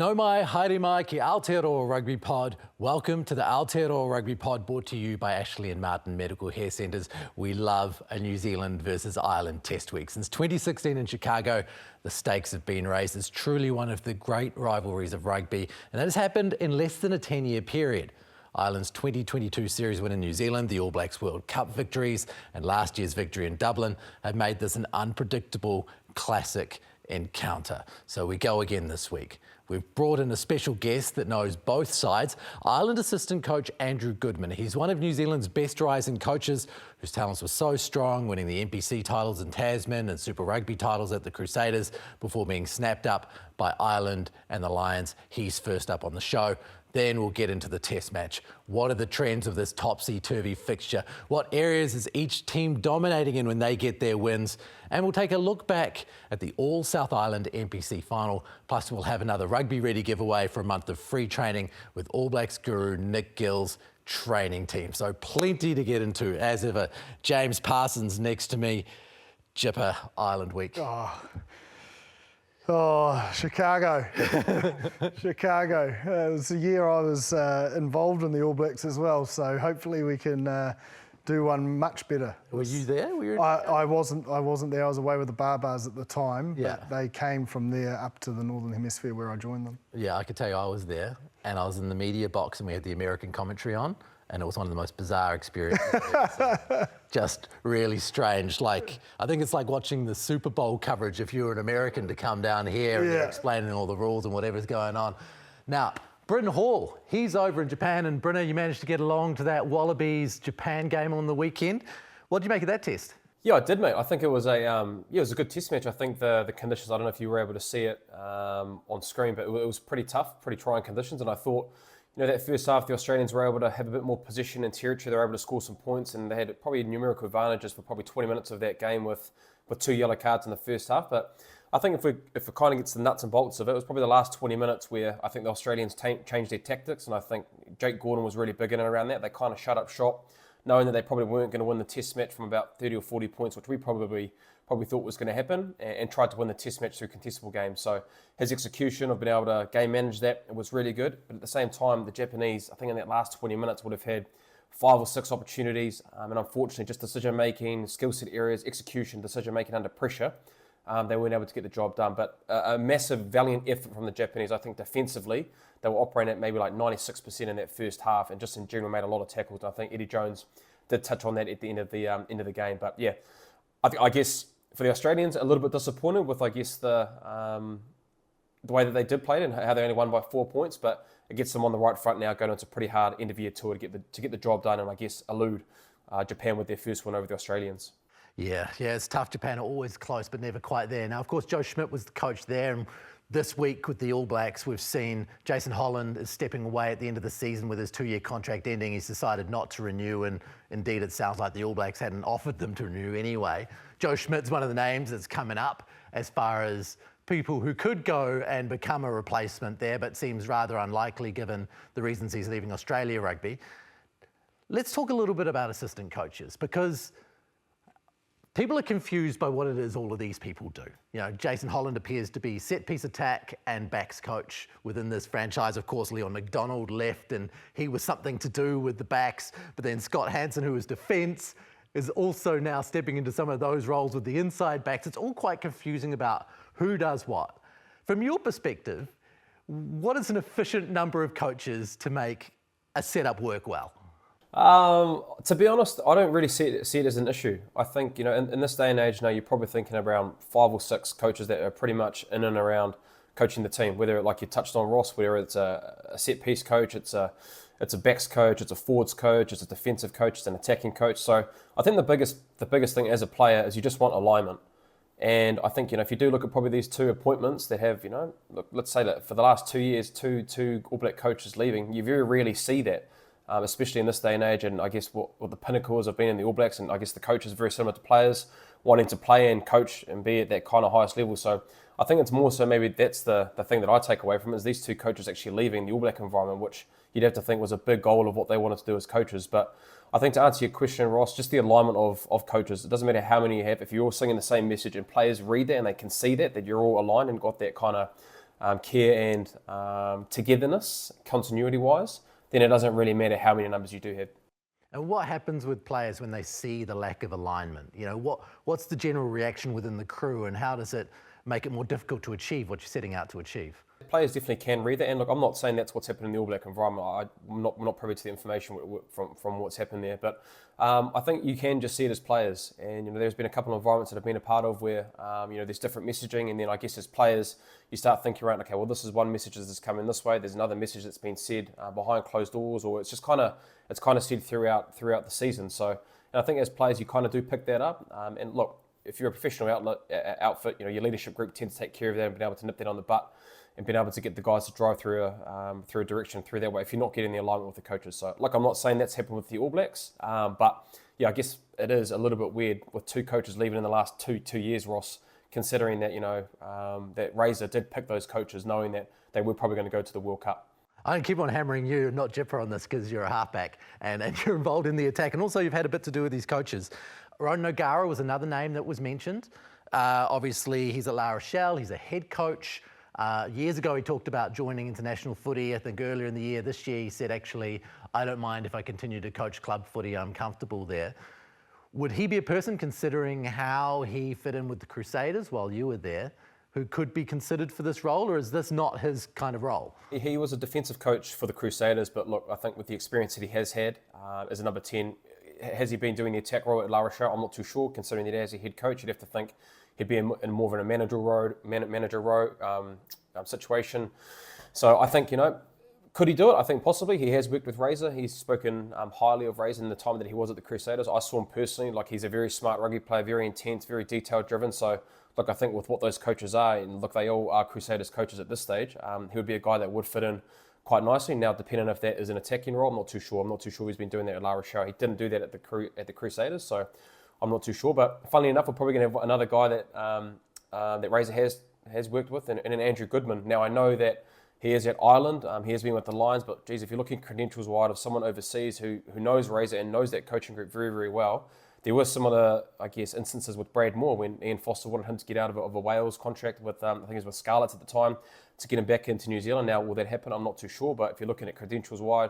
No mai, haere mai ki Aotearoa Rugby Pod. Welcome to the Aotearoa Rugby Pod, brought to you by Ashley and Martin Medical Hair Centres. We love a New Zealand versus Ireland test week. Since 2016 in Chicago, the stakes have been raised. It's truly one of the great rivalries of rugby, and that has happened in less than a 10-year period. Ireland's 2022 series win in New Zealand, the All Blacks World Cup victories, and last year's victory in Dublin have made this an unpredictable classic encounter. So we go again this week. We've brought in a special guest that knows both sides, Ireland assistant coach Andrew Goodman. He's one of New Zealand's best rising coaches whose talents were so strong, winning the NPC titles in Tasman and Super Rugby titles at the Crusaders before being snapped up by Ireland and the Lions. He's first up on the show. Then we'll get into the test match. What are the trends of this topsy-turvy fixture? What areas is each team dominating in when they get their wins? And we'll take a look back at the All South Island NPC final. Plus we'll have another Rugby Ready giveaway for a month of free training with All Blacks guru Nick Gill's training team. So plenty to get into. As ever, James Parsons next to me. Jipper Ireland week. Oh, Chicago. Chicago. It was the year I was involved in the All Blacks as well, so hopefully we can do one much better. Were you there? I wasn't there. I was away with the Barbars at the time, Yeah. but they came from there up to the Northern Hemisphere where I joined them. Yeah, I could tell you I was there, and I was in the media box and we had the American commentary on, and it was one of the most bizarre experiences. Just really strange. Like, I think it's like watching the Super Bowl coverage if you're an American to come down here and they're explaining all the rules and whatever's going on. Now, Bryn Hall, he's over in Japan, and Brynner, you managed to get along to that Wallabies Japan game on the weekend. What did you make of that test? Yeah, I did, mate. I think it was a good test match. I think the conditions, I don't know if you were able to see it on screen, but it was pretty tough, pretty trying conditions, and I thought, you know, that first half, the Australians were able to have a bit more position and territory. They were able to score some points, and they had probably numerical advantages for probably 20 minutes of that game with 2 yellow cards in the first half. But I think if it kind of gets the nuts and bolts of it, it was probably the last 20 minutes where I think the Australians changed their tactics, and I think Jake Gordon was really big in and around that. They kind of shut up shop, knowing that they probably weren't going to win the test match from about 30 or 40 points, which we probably thought was going to happen, and tried to win the test match through contestable games. So his execution of being able to game manage that, it was really good. But at the same time, the Japanese, I think in that last 20 minutes, would have had 5 or 6 opportunities. And unfortunately, just decision-making, skill set areas, execution, decision-making under pressure, they weren't able to get the job done. But a massive, valiant effort from the Japanese. I think defensively, they were operating at maybe like 96% in that first half, and just in general made a lot of tackles. And I think Eddie Jones did touch on that at the end of the game. But yeah, I guess for the Australians, a little bit disappointed with, I guess, the way that they did play it and how they only won by 4 points. But it gets them on the right front now, going into a pretty hard end of year tour to get the job done, and I guess elude Japan with their first win over the Australians. Yeah, it's tough. Japan are always close, but never quite there. Now, of course, Joe Schmidt was the coach there, and this week with the All Blacks, we've seen Jason Holland is stepping away at the end of the season with his 2-year contract ending. He's decided not to renew, and indeed it sounds like the All Blacks hadn't offered them to renew anyway. Joe Schmidt's one of the names that's coming up as far as people who could go and become a replacement there, but seems rather unlikely given the reasons he's leaving Australia Rugby. Let's talk a little bit about assistant coaches, because people are confused by what it is all of these people do. You know, Jason Holland appears to be set-piece attack and backs coach within this franchise. Of course, Leon McDonald left and he was something to do with the backs. But then Scott Hansen, who was defence, is also now stepping into some of those roles with the inside backs. It's all quite confusing about who does what. From your perspective, what is an efficient number of coaches to make a setup work well? To be honest, I don't really see it as an issue. I think, you know, in this day and age now, you're probably thinking around 5 or 6 coaches that are pretty much in and around coaching the team. Whether, like you touched on, Ross, whether it's a set piece coach, it's a backs coach, it's a forwards coach, it's a defensive coach, it's an attacking coach. So I think the biggest thing as a player is you just want alignment. And I think, you know, if you do look at probably these 2 appointments that have, you know, let's say that for the last 2 years, two All Black coaches leaving, you very rarely see that. Especially in this day and age, and I guess what the pinnacles have been in the All Blacks, and I guess the coaches are very similar to players, wanting to play and coach and be at that kind of highest level. So I think it's more so maybe that's the thing that I take away from it, is these 2 coaches actually leaving the All Black environment, which you'd have to think was a big goal of what they wanted to do as coaches. But I think to answer your question, Ross, just the alignment of coaches. It doesn't matter how many you have. If you're all singing the same message and players read that and they can see that you're all aligned and got that kind of care and togetherness, continuity-wise, then it doesn't really matter how many numbers you do have. And what happens with players when they see the lack of alignment? You know, what's the general reaction within the crew, and how does it make it more difficult to achieve what you're setting out to achieve? Players definitely can read that, and look, I'm not saying that's what's happened in the All Black environment. I'm not privy to the information from what's happened there, but I think you can just see it as players. And you know, there's been a couple of environments that I've been a part of where you know, there's different messaging, and then I guess as players, you start thinking around, okay, well, this is one message that's coming this way. There's another message that's been said behind closed doors, or it's just kind of said throughout the season. So, and I think as players, you kind of do pick that up. And look, if you're a professional outfit, you know, your leadership group tends to take care of that and be able to nip that on the butt, and being able to get the guys to drive through a direction through that way if you're not getting the alignment with the coaches. So, like, I'm not saying that's happened with the All Blacks, but yeah, I guess it is a little bit weird with two coaches leaving in the last two years, Ross, considering that, you know, that Razor did pick those coaches knowing that they were probably going to go to the World Cup. I'm going to keep on hammering you, not Jipper, on this because you're a halfback and you're involved in the attack, and also you've had a bit to do with these coaches. Ronan O'Gara was another name that was mentioned. Obviously, he's at La Rochelle, he's a head coach. Years ago, he talked about joining international footy. I think earlier in the year, this year, he said, actually, I don't mind if I continue to coach club footy. I'm comfortable there. Would he be a person, considering how he fit in with the Crusaders while you were there, who could be considered for this role, or is this not his kind of role? He was a defensive coach for the Crusaders, but look, I think with the experience that he has had as a number 10, has he been doing the attack role at La Rochelle? I'm not too sure, considering that as a head coach, you'd have to think he'd be in more of a manager role situation. So I think, you know, could he do it? I think possibly. He has worked with Razor. He's spoken highly of Razor in the time that he was at the Crusaders. I saw him personally. Like, he's a very smart rugby player, very intense, very detail driven. So look, I think with what those coaches are, and look, they all are Crusaders coaches at this stage, he would be a guy that would fit in quite nicely. Now, depending on if that is an attacking role, I'm not too sure. I'm not too sure he's been doing that at La Rochelle. He didn't do that at the Crusaders, so I'm not too sure. But funnily enough, we're probably going to have another guy that Razor has worked with, and an Andrew Goodman. Now, I know that he is at Ireland. He has been with the Lions, but geez, if you're looking credentials wide of someone overseas who knows Razor and knows that coaching group very, very well, there were some other, I guess, instances with Brad Moore when Ian Foster wanted him to get out of a Wales contract with, I think it was with Scarlets at the time, to get him back into New Zealand. Now, will that happen? I'm not too sure, but if you're looking at credentials wide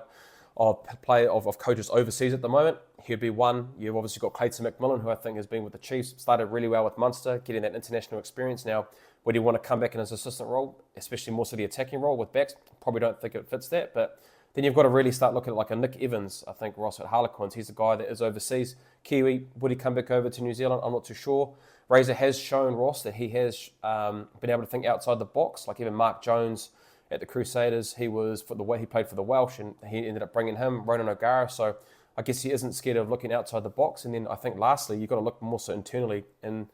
of coaches overseas at the moment, he'd be one. You've obviously got Clayton McMillan, who I think has been with the Chiefs, started really well with Munster, getting that international experience. Now, would he want to come back in his assistant role, especially more so the attacking role with backs? Probably don't think it fits that, but then you've got to really start looking at like a Nick Evans, I think, Ross, at Harlequins. He's a guy that is overseas. Kiwi, would he come back over to New Zealand? I'm not too sure. Razor has shown, Ross, that he has been able to think outside the box. Like even Mark Jones at the Crusaders, he was, for the way he played for the Welsh, and he ended up bringing him, Ronan O'Gara. So I guess he isn't scared of looking outside the box. And then I think lastly, you've got to look more so internally in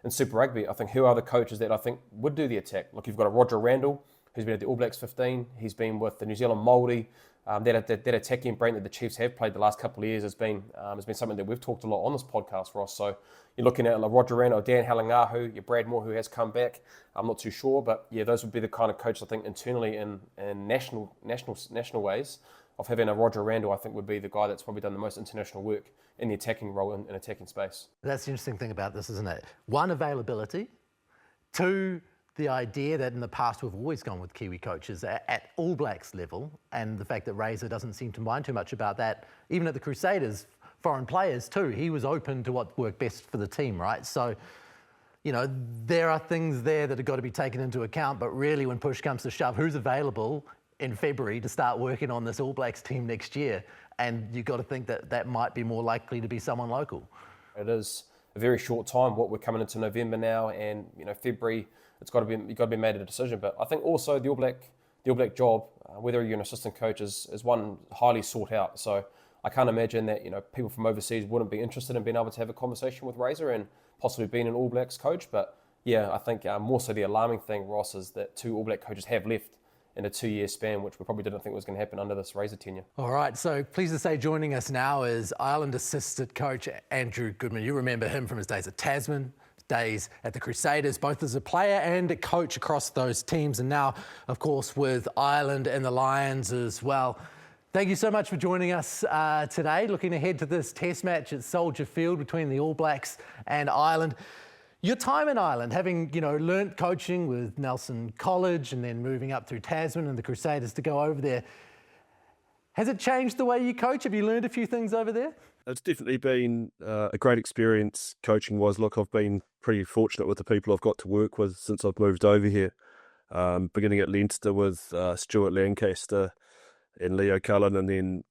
Super Rugby. I think who are the coaches that I think would do the attack? Look, you've got a Roger Randall, who's been at the All Blacks 15. He's been with the New Zealand Māori. That attacking brand that the Chiefs have played the last couple of years has been something that we've talked a lot on this podcast, Ross. So you're looking at like Roger Randall, Dan Halangahu, your Brad Moore, who has come back. I'm not too sure, but yeah, those would be the kind of coaches I think internally in national ways of having a Roger Randall. I think would be the guy that's probably done the most international work in the attacking role in attacking space. That's the interesting thing about this, isn't it? One, availability. Two, the idea that in the past we've always gone with Kiwi coaches at All Blacks level, and the fact that Razor doesn't seem to mind too much about that. Even at the Crusaders, foreign players too, he was open to what worked best for the team, right? So, you know, there are things there that have got to be taken into account, but really when push comes to shove, who's available in February to start working on this All Blacks team next year? And you've got to think that that might be more likely to be someone local. It is a very short time. What we're coming into November now, and you know, February, you've got to be made a decision. But I think also the All Black job, whether you're an assistant coach, is one highly sought out. So I can't imagine that, you know, people from overseas wouldn't be interested in being able to have a conversation with Razor and possibly being an All Blacks coach. But yeah, I think more so the alarming thing, Ross, is that 2 All Black coaches have left in a 2-year span, which we probably didn't think was going to happen under this Razor tenure. All right, so pleased to say joining us now is Ireland assistant coach Andrew Goodman. You remember him from his days at Tasman, days at the Crusaders, both as a player and a coach across those teams, and now, of course, with Ireland and the Lions as well. Thank you so much for joining us today. Looking ahead to this test match at Soldier Field between the All Blacks and Ireland. Your time in Ireland, having, learnt coaching with Nelson College and then moving up through Tasman and the Crusaders to go over there, has it changed the way you coach? Have you learned a few things over there? It's definitely been a great experience coaching-wise. Look, I've been pretty fortunate with the people I've got to work with since I've moved over here. Beginning at Leinster with Stuart Lancaster and Leo Cullen, and then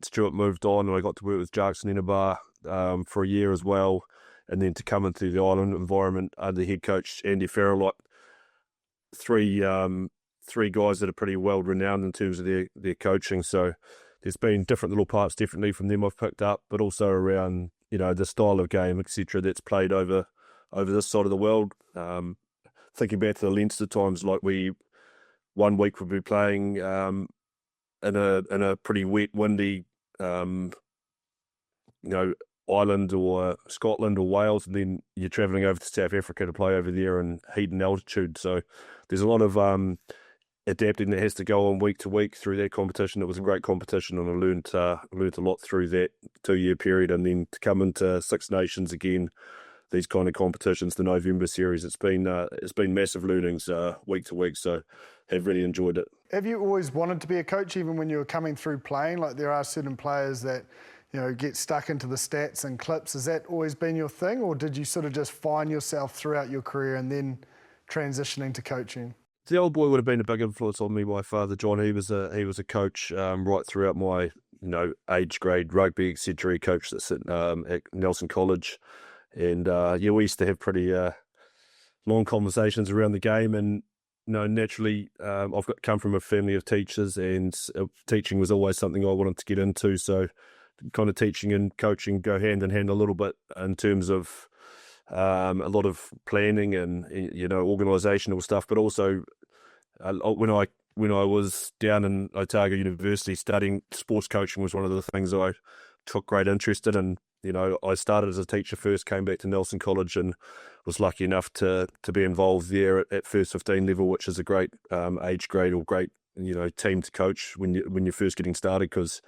Stuart moved on and I got to work with Jackson Inabar for a year as well, and then to come into the Ireland environment under head coach Andy Farrell, like three guys that are pretty well renowned in terms of their coaching. So there's been different little parts definitely from them I've picked up, but also around the style of game, etc., that's played over this side of the world. Thinking back to the Leinster times, like one week we'd be playing in a pretty wet, windy, Ireland or Scotland or Wales, and then you're travelling over to South Africa to play over there in heat and altitude. So there's a lot of adapting that has to go on week to week through that competition. It was a great competition, and I learned a lot through that 2-year period, and then to come into Six Nations again. These kind of competitions, the November series, it's been massive learnings week to week, so have really enjoyed it. Have you always wanted to be a coach even when you were coming through playing? Like there are certain players that get stuck into the stats and clips. Has that always been your thing, or did you sort of just find yourself throughout your career and then transitioning to coaching? The old boy would have been a big influence on me. My father, Jonny, he was a coach right throughout my age grade rugby, etc. He coached at Nelson College. And we used to have pretty long conversations around the game, and naturally, I've come from a family of teachers, and teaching was always something I wanted to get into. So, kind of teaching and coaching go hand in hand a little bit in terms of a lot of planning and organisational stuff, but also when I was down in Otago University studying sports coaching was one of the things I took great interest in, and I started as a teacher first, came back to Nelson College and was lucky enough to be involved there at first 15 level, which is a great age grade or great team to coach when you're first getting started, because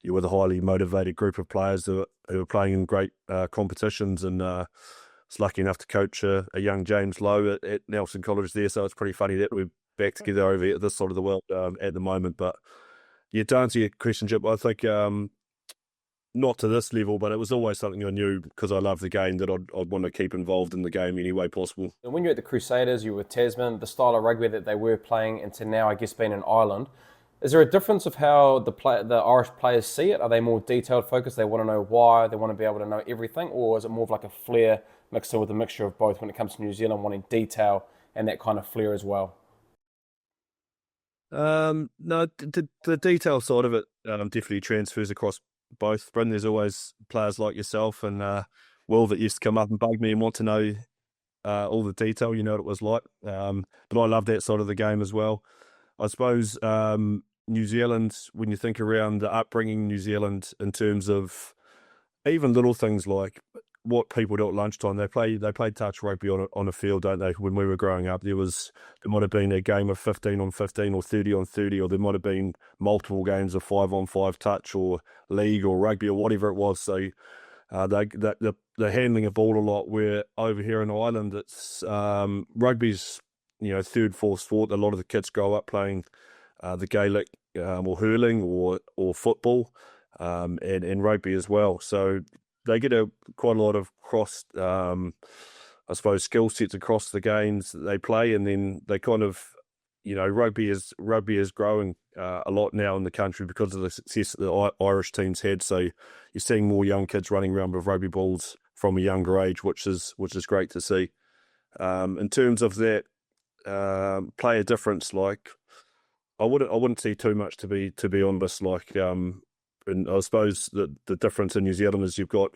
you're with a highly motivated group of players who are playing in great competitions, and was lucky enough to coach a young James Lowe at Nelson College there. So it's pretty funny that we're back together over at this side of the world at the moment. But yeah, to answer your question, Jip, I think not to this level, but it was always something I knew because I love the game that I'd want to keep involved in the game any way possible. And when you're at the Crusaders, you were with Tasman, the style of rugby that they were playing, and to now, I guess, being in Ireland, is there a difference of how the Irish players see it? Are they more detailed focused? They want to know why, they want to be able to know everything, or is it more of like a flair mixed in with a mixture of both when it comes to New Zealand, wanting detail and that kind of flair as well? No, the detail side of it definitely transfers across both. Bryn, there's always players like yourself and Will that used to come up and bug me and want to know all the detail. You know what it was like. But I love that side of the game as well. I suppose New Zealand, when you think around the upbringing in New Zealand in terms of even little things like what people do at lunchtime, they play touch rugby on a field, don't they? When we were growing up, there might have been a game of 15 on 15 or 30 on 30, or there might have been multiple games of 5 on 5 touch or league or rugby or whatever it was. So they're handling a ball a lot, where over here in Ireland, it's rugby's third, fourth sport. A lot of the kids grow up playing the Gaelic or hurling or football and rugby as well. So they get quite a lot of cross, I suppose, skill sets across the games that they play, and then they kind of, rugby is growing a lot now in the country because of the success that the Irish teams had. So you're seeing more young kids running around with rugby balls from a younger age, which is great to see. In terms of that player difference, like I wouldn't see too much to be honest. Like and I suppose the difference in New Zealand is you've got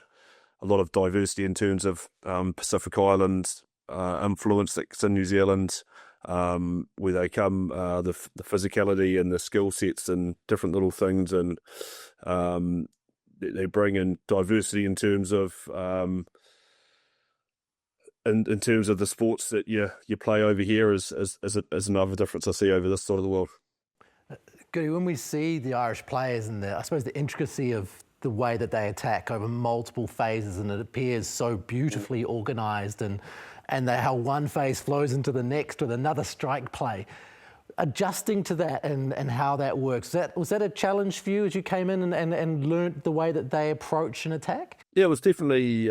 a lot of diversity in terms of Pacific Islands influence that's in New Zealand, where they come, the physicality and the skill sets and different little things, and they bring in diversity in terms of in terms of the sports that you play over here is another difference I see over this side of the world. Goody, when we see the Irish players and I suppose the intricacy of the way that they attack over multiple phases, and it appears so beautifully organised, and how one phase flows into the next with another strike play. Adjusting to that and how that works, was that a challenge for you as you came in and learnt the way that they approach an attack? Yeah, it was definitely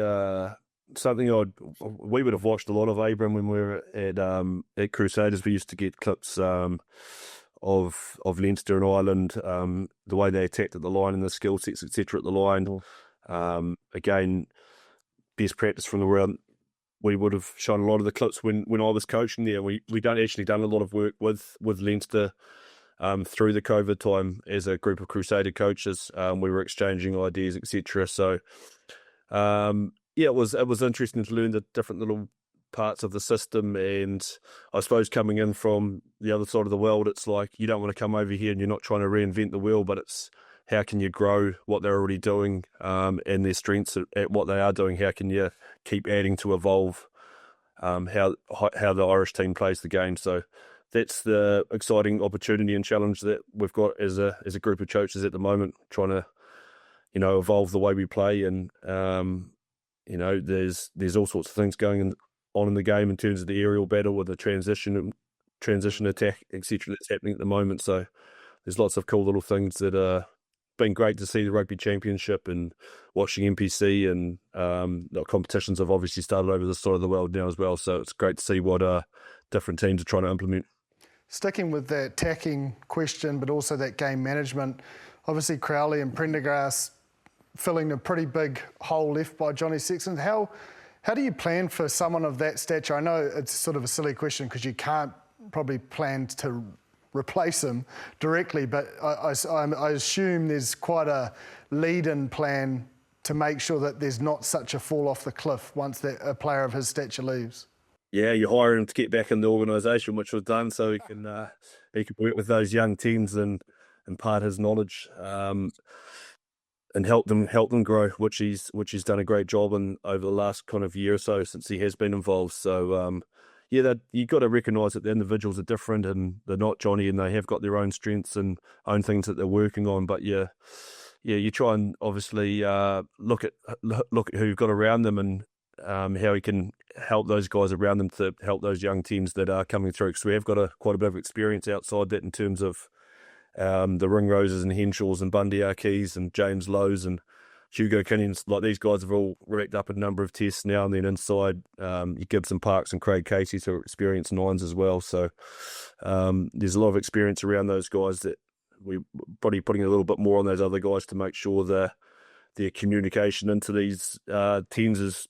something we would have watched a lot of Abram when we were at Crusaders. We used to get clips of Leinster and Ireland, the way they attacked at the line and the skill sets, etc. at the line. Again, best practice from the world. We would have shown a lot of the clips when I was coaching there. We done a lot of work with Leinster through the COVID time as a group of Crusader coaches. We were exchanging ideas, etc. So it was interesting to learn the different little parts of the system. And I suppose coming in from the other side of the world, it's like you don't want to come over here and you're not trying to reinvent the wheel, but it's how can you grow what they're already doing and their strengths at what they are doing? How can you keep adding to evolve how the Irish team plays the game? So that's the exciting opportunity and challenge that we've got as a group of coaches at the moment, trying to evolve the way we play. And there's all sorts of things going on in the game in terms of the aerial battle with the transition attack, etc. that's happening at the moment. So there's lots of cool little things that are been great to see. The Rugby Championship and watching NPC and the competitions have obviously started over this side of the world now as well. So it's great to see what different teams are trying to implement. Sticking with that attacking question, but also that game management, obviously Crowley and Prendergrass filling a pretty big hole left by Jonny Sexton. How do you plan for someone of that stature? I know it's sort of a silly question because you can't probably plan to replace him directly, but I assume there's quite a lead-in plan to make sure that there's not such a fall off the cliff once a player of his stature leaves. Yeah, you hire him to get back in the organisation, which was done, so he can work with those young teams and impart his knowledge and help them grow, which he's done a great job in over the last kind of year or so since he has been involved. So you've got to recognise that the individuals are different and they're not Jonny, and they have got their own strengths and own things that they're working on. But you try and obviously look at who you've got around them and how he can help those guys around them to help those young teams that are coming through. Because we have got quite a bit of experience outside that in terms of the Ringroses and Henshaws and Bundy Arkeys and James Lowe's and Hugo Kinnings. Like, these guys have all racked up a number of tests now, and then inside your Gibson-Parks and Craig Casey's who are experienced nines as well. So there's a lot of experience around those guys that we're probably putting a little bit more on those other guys to make sure their communication into these teams is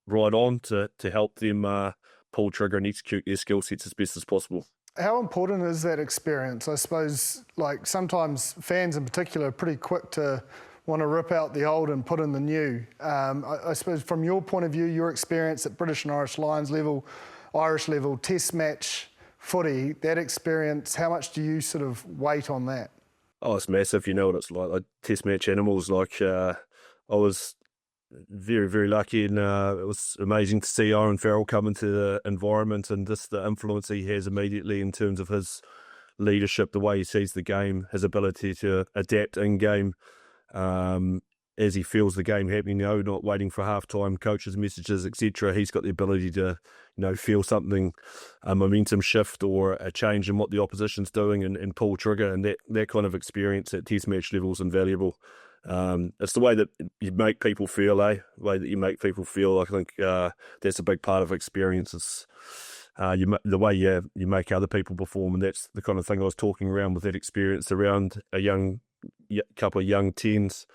right on to help them pull trigger and execute their skill sets as best as possible. How important is that experience? I suppose, like, sometimes fans in particular are pretty quick to want to rip out the old and put in the new. I suppose from your point of view, your experience at British and Irish Lions level, Irish level, test match footy, that experience, how much do you sort of weight on that? Oh, it's massive. You know what it's like test match animals. Like, I was very, very lucky, and it was amazing to see Owen Farrell come into the environment and just the influence he has immediately in terms of his leadership, the way he sees the game, his ability to adapt in game as he feels the game happening, not waiting for halftime, coaches' messages, etc. He's got the ability to, feel something, a momentum shift or a change in what the opposition's doing and pull trigger, and that kind of experience at test match level is invaluable. It's the way that you make people feel, The way that you make people feel, I think that's a big part of experience. It's the way you make other people perform, and that's the kind of thing I was talking around with that experience around a couple of young teens.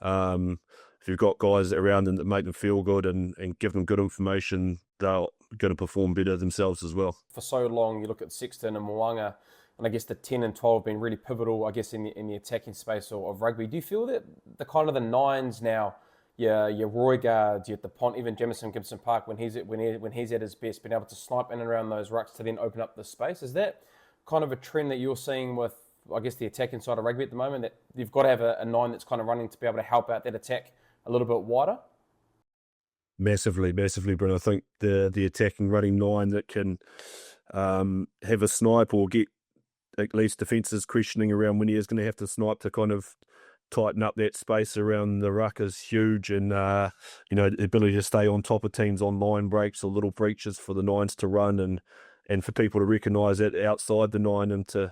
If you've got guys around them that make them feel good and give them good information, they're going to perform better themselves as well. For so long, you look at Sexton and Mo'unga, and I guess the 10 and 12 have been really pivotal, I guess, in the attacking space of rugby. Do you feel that the kind of the nines now, your Roy Guards, your Pont, even Jamison Gibson-Park, when he's at his best, being able to snipe in and around those rucks to then open up the space, is that kind of a trend that you're seeing with, I guess, the attacking side of rugby at the moment, that you've got to have a nine that's kind of running to be able to help out that attack a little bit wider? Massively, Brent. I think the attacking running nine that can have a snipe or get at least defences questioning around when he is going to have to snipe to kind of tighten up that space around the ruck is huge, and the ability to stay on top of teams on line breaks or little breaches for the nines to run, and for people to recognise it outside the nine, and to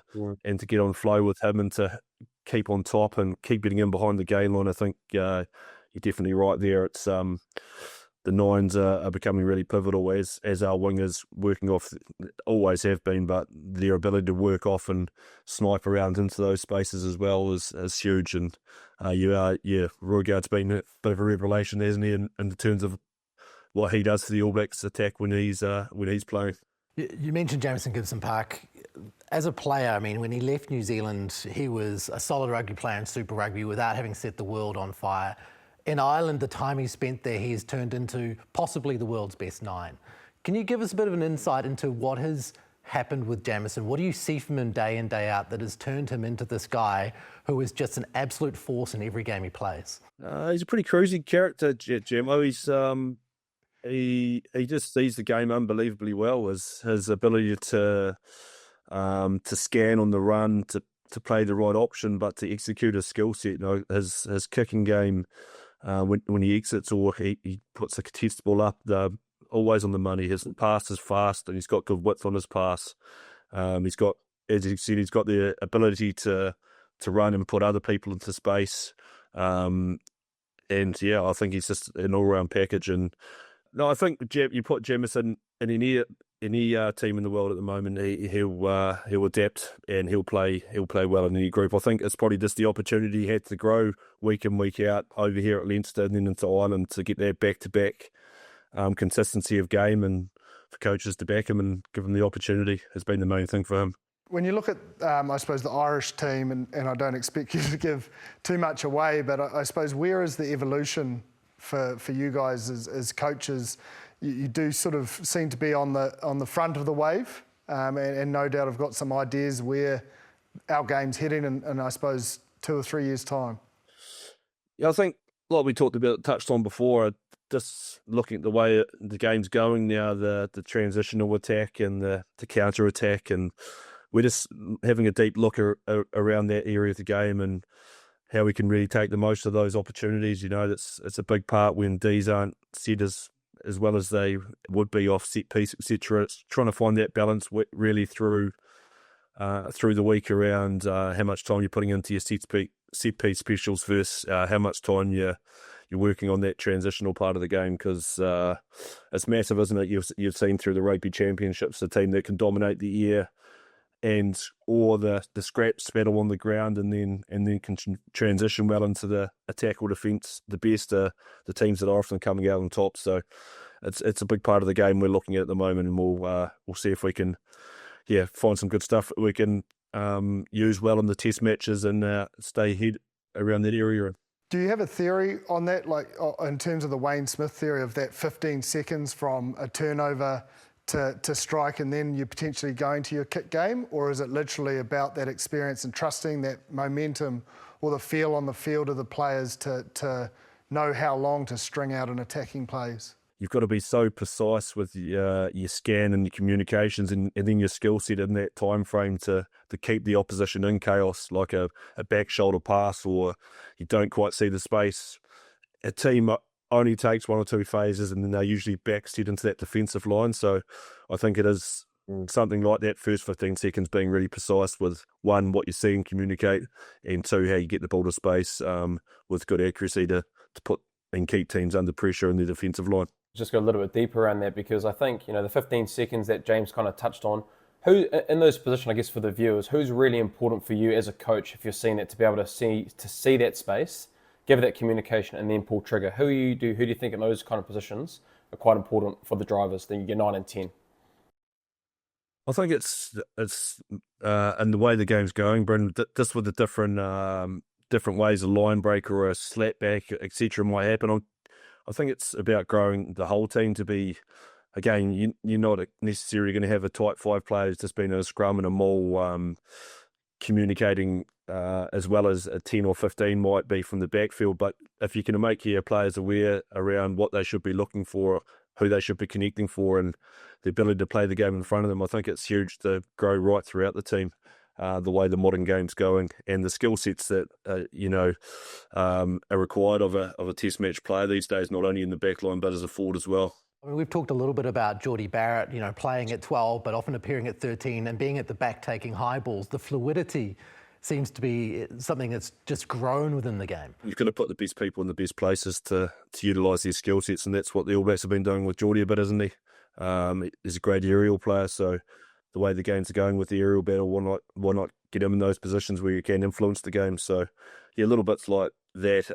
get on flow with him, and to keep on top and keep getting in behind the gain line. I think you're definitely right there. It's the nines are becoming really pivotal as our wingers working off, always have been, but their ability to work off and snipe around into those spaces as well is huge. And Roygaard's been a bit of a revelation, hasn't he, in terms of what he does for the All Blacks attack when he's playing. You mentioned Jamison Gibson-Park. As a player, I mean, when he left New Zealand, he was a solid rugby player in Super Rugby without having set the world on fire. In Ireland, the time he spent there, he's turned into possibly the world's best nine. Can you give us a bit of an insight into what has happened with Jamison? What do you see from him day in, day out that has turned him into this guy who is just an absolute force in every game he plays? He's a pretty cruisy character, Jemo. He just sees the game unbelievably well. His ability to scan on the run, to play the right option, but to execute his skill set. His kicking game, when he exits or he puts a contest ball up, they're always on the money. His pass is fast, and he's got good width on his pass. He's got, as you said, he's got the ability to run and put other people into space. And yeah, I think he's just an all-round package. And no, I think you put Jamison in any team in the world at the moment, he'll adapt, and he'll play well in any group. I think it's probably just the opportunity he had to grow week in, week out over here at Leinster and then into Ireland, to get that back-to-back consistency of game, and for coaches to back him and give him the opportunity has been the main thing for him. When you look at, I suppose, the Irish team, and I don't expect you to give too much away, but I suppose where is the evolution for you guys as coaches? You do sort of seem to be on the front of the wave, and no doubt have got some ideas where our game's heading in I suppose 2 or 3 years' time. Yeah, I think, like we touched on before, just looking at the way the game's going now, the transitional attack and the counter attack, and we're just having a deep look around that area of the game and how we can really take the most of those opportunities. It's a big part when Ds aren't set as well as they would be off set piece, etc. It's trying to find that balance really through the week around how much time you're putting into your set piece specials versus how much time you're working on that transitional part of the game, because it's massive, isn't it? You've seen through the rugby championships a team that can dominate the air or the scraps battle on the ground, and then can transition well into the attack or defence. The best are the teams that are often coming out on top. So it's a big part of the game we're looking at the moment, and we'll see if we can find some good stuff that we can use well in the test matches and stay ahead around that area. Do you have a theory on that, like in terms of the Wayne Smith theory of that 15 seconds from a turnover to strike, and then you're potentially going to your kick game? Or is it literally about that experience and trusting that momentum or the feel on the field of the players to know how long to string out an attacking plays? You've got to be so precise with your scan and your communications, and then your skill set in that time frame to keep the opposition in chaos, like a back shoulder pass, or you don't quite see the space. A team only takes 1 or 2 phases, and then they usually backstep into that defensive line. So I think it is something like that first 15 seconds being really precise with, 1, what you see and communicate, and 2, how you get the ball to space with good accuracy to put and keep teams under pressure in the defensive line. Just go a little bit deeper around that, because I think, the 15 seconds that James kind of touched on, who in those positions, I guess for the viewers, who's really important for you as a coach if you're seeing that, to be able to see that space, give it that communication, and then pull trigger? Who do you think in those kind of positions are quite important for the drivers, then your 9 and 10? I think it's in the way the game's going, Brendan, just with the different ways a line break or a slap back, etc. might happen. I think it's about growing the whole team to be, again, you're not necessarily going to have a tight 5 players just being in a scrum and a maul communicating as well as a 10 or 15 might be from the backfield. But if you can make your players aware around what they should be looking for, who they should be connecting for, and the ability to play the game in front of them, I think it's huge to grow right throughout the team. the way the modern game's going and the skill sets that are required of a Test match player these days, not only in the back line but as a forward as well. I mean, we've talked a little bit about Geordie Barrett, playing at 12 but often appearing at 13 and being at the back taking high balls. The fluidity seems to be something that's just grown within the game. You've got to put the best people in the best places to utilise their skill sets, and that's what the All Blacks have been doing with Geordie a bit, isn't he? He's a great aerial player, so the way the games are going with the aerial battle, why not get him in those positions where you can influence the game? So, yeah, little bits like that,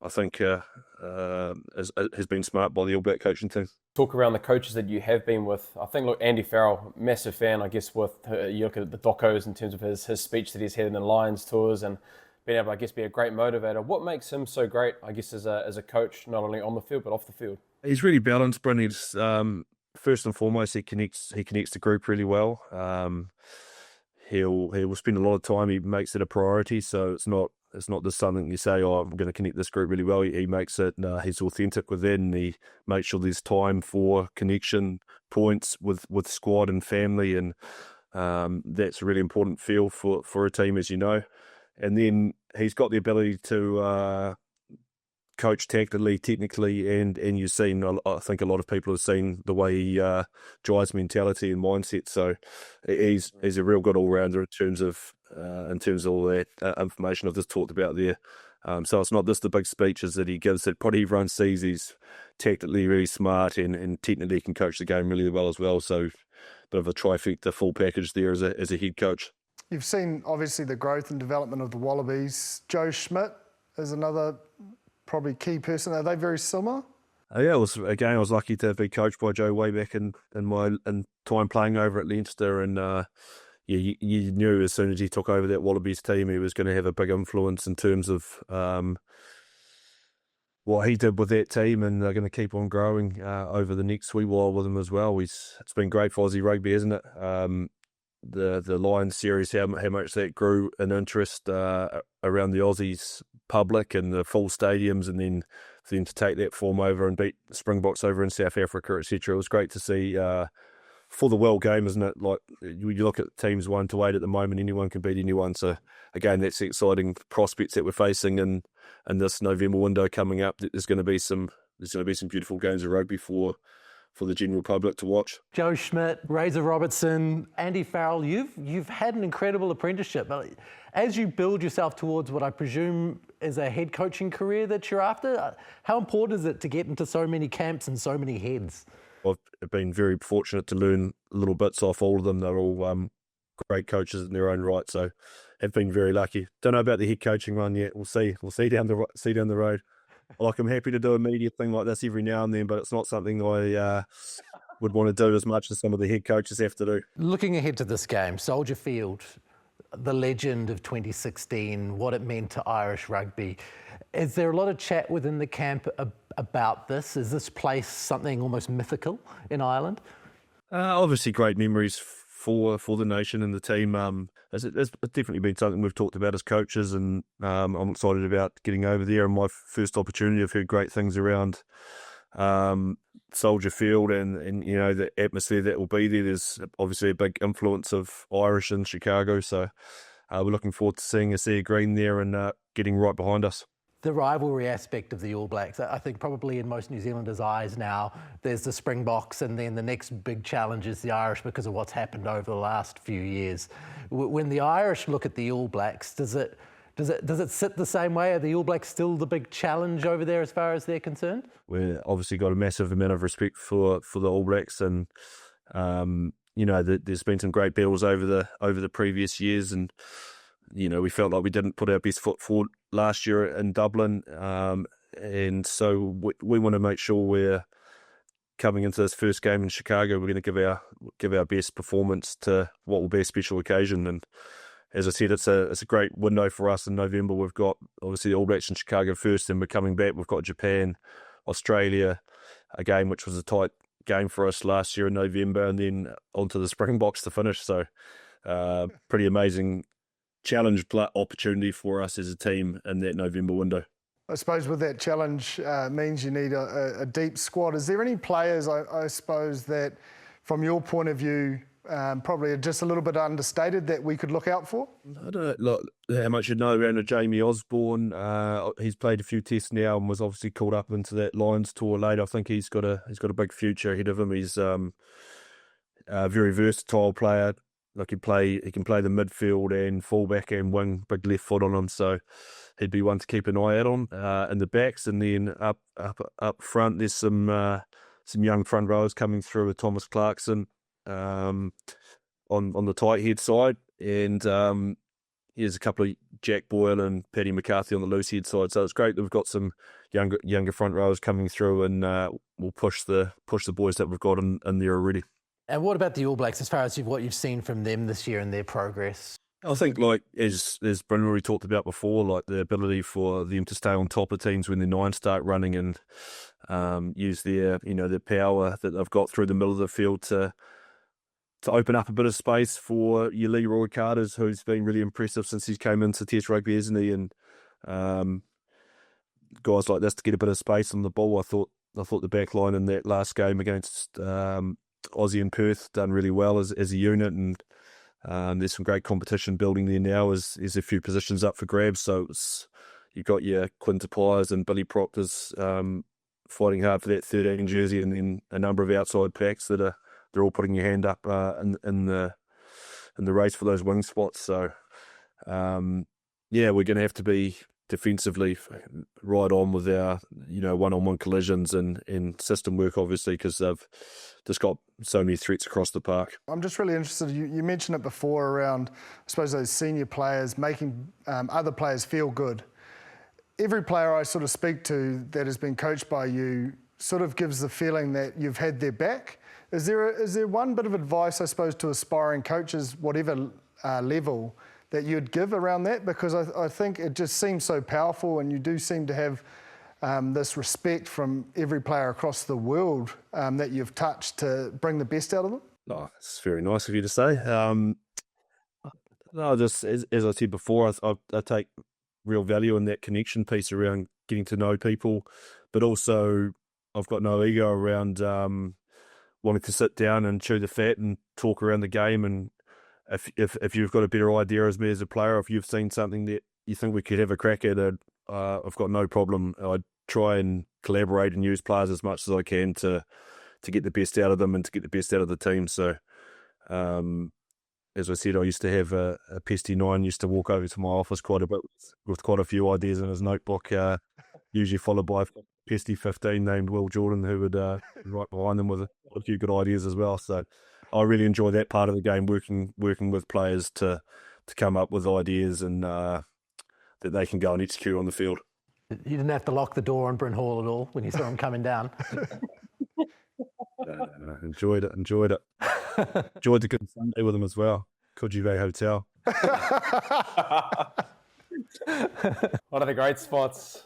I think has been smart by the All Black coaching team. Talk around the coaches that you have been with. I think, look, Andy Farrell, massive fan, I guess, with you look at the docos in terms of his speech that he's had in the Lions tours and being able, I guess, be a great motivator. What makes him so great, I guess, as a coach, not only on the field but off the field? He's really balanced, Brent. First and foremost, he connects the group really well. He'll spend a lot of time. He makes it a priority, so it's not just something you say, I'm going to connect this group really well. He makes it. He's authentic with it, and he makes sure there's time for connection points with squad and family, and that's a really important feel for a team, as you know. And then he's got the ability to coach tactically, technically, and you've seen, I think a lot of people have seen the way he drives mentality and mindset. So he's a real good all-rounder in terms of all that information I've just talked about there. So it's not just the big speeches that he gives that probably everyone sees. He's tactically really smart and technically can coach the game really well as well. So a bit of a trifecta, full package there as a head coach. You've seen, obviously, the growth and development of the Wallabies. Joe Schmidt is another probably key person. Are they very similar? Yeah, I was lucky to be coached by Joe way back in my time playing over at Leinster, and you knew as soon as he took over that Wallabies team, he was going to have a big influence in terms of what he did with that team, and they're going to keep on growing over the next wee while with him as well. It's been great for Aussie rugby, isn't it? The Lions series, how much that grew in interest around the Aussies public and the full stadiums, and then for them to take that form over and beat Springboks over in South Africa, etc. It was great to see for the world game, isn't it? Like you look at teams 1 to 8 at the moment, anyone can beat anyone. So again, that's the exciting prospects that we're facing in this November window coming up. There's going to be some beautiful games of rugby for the general public to watch. Joe Schmidt, Razor Robertson, Andy Farrell, you've had an incredible apprenticeship. But as you build yourself towards what I presume is a head coaching career that you're after, how important is it to get into so many camps and so many heads? I've been very fortunate to learn little bits off all of them. They're all great coaches in their own right, so have been very lucky. Don't know about the head coaching one yet. We'll see. We'll see down the road. Like, I'm happy to do a media thing like this every now and then, but it's not something I would want to do as much as some of the head coaches have to do. Looking ahead to this game, Soldier Field, the legend of 2016, what it meant to Irish rugby. Is there a lot of chat within the camp about this? Is this place something almost mythical in Ireland? Obviously, great memories for the nation and the team. It's definitely been something we've talked about as coaches, and I'm excited about getting over there. And my first opportunity, I've heard great things around Soldier Field and the atmosphere that will be there. There's obviously a big influence of Irish in Chicago, so we're looking forward to seeing a sea of green there and getting right behind us. The rivalry aspect of the All Blacks, I think probably in most New Zealanders' eyes now, there's the Springboks, and then the next big challenge is the Irish because of what's happened over the last few years. When the Irish look at the All Blacks, does it sit the same way? Are the All Blacks still the big challenge over there as far as they're concerned? We've obviously got a massive amount of respect for the All Blacks, and there's been some great battles over the previous years, and we felt like we didn't put our best foot forward last year in Dublin, and so we want to make sure we're coming into this first game in Chicago. We're going to give our best performance to what will be a special occasion. And as I said, it's a great window for us in November. We've got obviously the All Blacks in Chicago first, and we're coming back. We've got Japan, Australia, a game which was a tight game for us last year in November, and then onto the Springboks to finish. So pretty amazing challenge opportunity for us as a team in that November window. I suppose with that challenge means you need a deep squad. Is there any players, I suppose, that from your point of view probably just a little bit understated that we could look out for? I don't know how much you know around Jamie Osborne. He's played a few tests now and was obviously called up into that Lions tour later. I think he's got a big future ahead of him. He's a very versatile player. Like he can play the midfield and fullback and wing, big left foot on him. So he'd be one to keep an eye out on in the backs. And then up front, there's some young front rowers coming through with Thomas Clarkson on the tight head side, and here's a couple of Jack Boyle and Paddy McCarthy on the loose head side. So it's great that we've got some younger front rowers coming through, and we'll push the boys that we've got in there already. And what about the All Blacks as far as what you've seen from them this year and their progress? I think, like as Bryn already talked about before, like the ability for them to stay on top of teams when their nines start running and use their power that they've got through the middle of the field to open up a bit of space for your Leroy Carters, who's been really impressive since he came into Test rugby, isn't he? And guys like this to get a bit of space on the ball. I thought the back line in that last game against Aussie and Perth done really well as a unit, and there's some great competition building there now. There's a few positions up for grabs, so you've got your Quinta Pies and Billy Proctors fighting hard for that 13 jersey, and then a number of outside packs that they're all putting your hand up in the race for those wing spots. So we're going to have to be defensively right on with our one-on-one collisions and system work, obviously, because they've just got so many threats across the park. I'm just really interested, you mentioned it before around, I suppose, those senior players making other players feel good. Every player I sort of speak to that has been coached by you sort of gives the feeling that you've had their back. Is there one bit of advice, I suppose, to aspiring coaches, whatever level, that you'd give around that? Because I think it just seems so powerful, and you do seem to have this respect from every player across the world that you've touched to bring the best out of them. Oh, it's very nice of you to say. Just as I said before, I take real value in that connection piece around getting to know people, but also I've got no ego around wanting to sit down and chew the fat and talk around the game. And if you've got a better idea as me as a player, if you've seen something that you think we could have a crack at it, I've got no problem. I try and collaborate and use players as much as I can to get the best out of them and to get the best out of the team. So, as I said, I used to have a pesty 9, used to walk over to my office quite a bit with quite a few ideas in his notebook, usually followed by a pesty 15 named Will Jordan, who would right behind them with a few good ideas as well. So I really enjoy that part of the game, working with players to come up with ideas and that they can go and execute on the field. You didn't have to lock the door on Bryn Hall at all when you saw him coming down. No, enjoyed it. Enjoyed the good Sunday with him as well. Coogee Hotel. One of the great spots.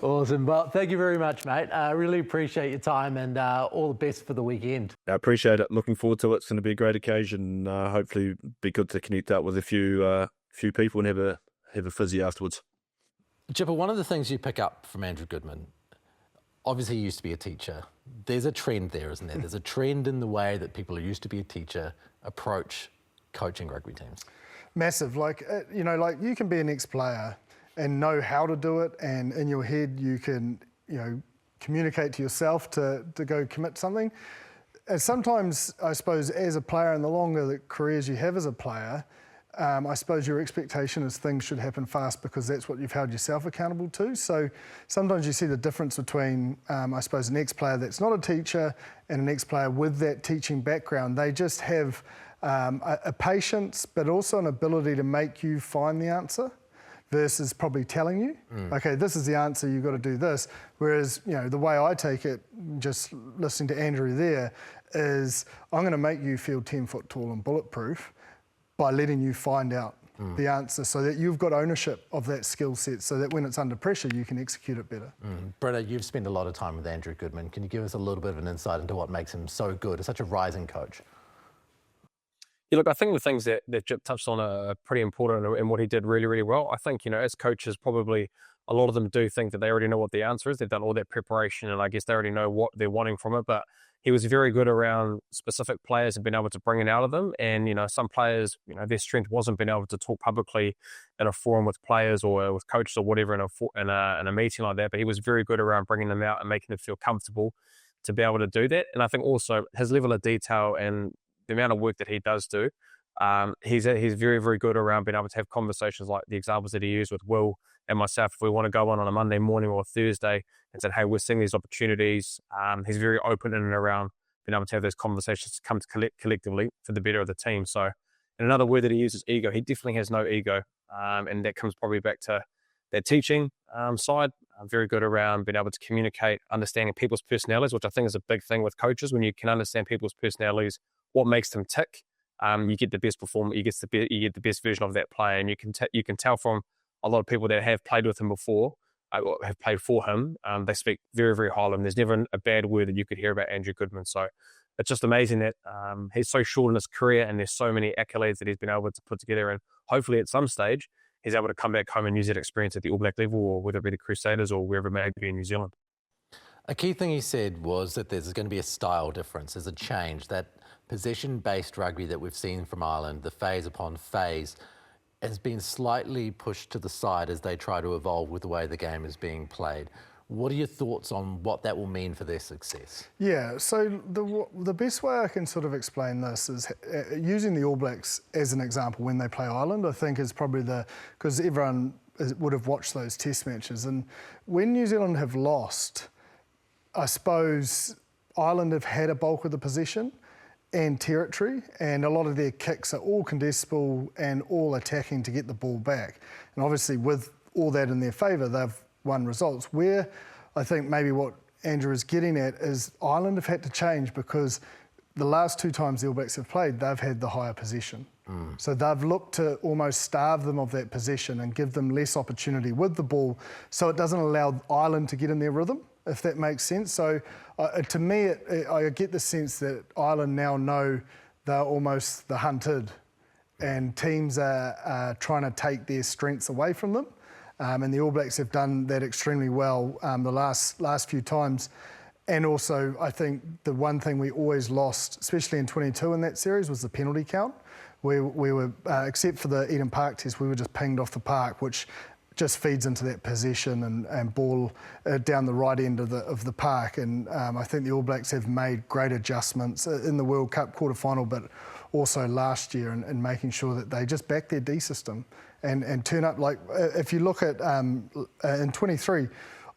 Awesome. Well, thank you very much, mate. I really appreciate your time, and all the best for the weekend. I appreciate it. Looking forward to it. It's going to be a great occasion. Hopefully be good to connect up with a few people and have a fizzy afterwards. Jipper, one of the things you pick up from Andrew Goodman, obviously he used to be a teacher. There's a trend there, isn't there? There's a trend in the way that people who used to be a teacher approach coaching rugby teams. Massive. Like you can be an ex-player and know how to do it, and in your head you can, communicate to yourself to go commit something. And sometimes, I suppose, as a player, and the longer the careers you have as a player, I suppose your expectation is things should happen fast because that's what you've held yourself accountable to. So sometimes you see the difference between, I suppose, an ex-player that's not a teacher and an ex-player with that teaching background. They just have a patience, but also an ability to make you find the answer versus probably telling you, okay, this is the answer, you've got to do this. Whereas, the way I take it, just listening to Andrew there, is I'm going to make you feel 10 foot tall and bulletproof by letting you find out the answer so that you've got ownership of that skill set so that when it's under pressure, you can execute it better. Britta, you've spent a lot of time with Andrew Goodman. Can you give us a little bit of an insight into what makes him so good, such a rising coach? Yeah, look, I think the things that Jip touched on are pretty important and what he did really, really well. I think, as coaches, probably a lot of them do think that they already know what the answer is. They've done all that preparation and I guess they already know what they're wanting from it. But, he was very good around specific players and being able to bring it out of them. And, some players, their strength wasn't being able to talk publicly in a forum with players or with coaches or whatever in a meeting like that. But he was very good around bringing them out and making them feel comfortable to be able to do that. And I think also his level of detail and the amount of work that he does do, he's very, very good around being able to have conversations like the examples that he used with Will and myself. If we want to go on a Monday morning or a Thursday and said, hey, we're seeing these opportunities, he's very open in and around being able to have those conversations to come to collectively for the better of the team. So, and another word that he uses, ego. He definitely has no ego, and that comes probably back to that teaching side. Very good around being able to communicate, understanding people's personalities, which I think is a big thing with coaches. When you can understand people's personalities, what makes them tick, you get the best performance, you get the best version of that player. And you can tell from a lot of people that have played with him before, have played for him, they speak very, very highly of him. There's never a bad word that you could hear about Andrew Goodman. So it's just amazing that he's so short in his career and there's so many accolades that he's been able to put together. And hopefully at some stage, he's able to come back home and use that experience at the All Black level, or whether it be the Crusaders or wherever it may be in New Zealand. A key thing he said was that there's going to be a style difference, there's a change. That possession-based rugby that we've seen from Ireland, the phase upon phase, has been slightly pushed to the side as they try to evolve with the way the game is being played. What are your thoughts on what that will mean for their success? Yeah, so the best way I can sort of explain this is using the All Blacks as an example when they play Ireland, I think is probably because everyone would have watched those test matches. And when New Zealand have lost, I suppose Ireland have had a bulk of the possession and territory, and a lot of their kicks are all contestable and all attacking to get the ball back. And obviously with all that in their favour, they've won results. Where I think maybe what Andrew is getting at is Ireland have had to change, because the last two times the All Blacks have played, they've had the higher possession. So they've looked to almost starve them of that possession and give them less opportunity with the ball, so it doesn't allow Ireland to get in their rhythm, if that makes sense. So to me, I get the sense that Ireland now know they're almost the hunted, and teams are trying to take their strengths away from them. And the All Blacks have done that extremely well the last few times. And also, I think the one thing we always lost, especially in 22 in that series, was the penalty count. We were, except for the Eden Park test, we were just pinged off the park, which just feeds into that possession and ball down the right end of the park. And I think the All Blacks have made great adjustments in the World Cup quarter-final, but also last year, and making sure that they just back their D system and turn up. Like, if you look at in 23,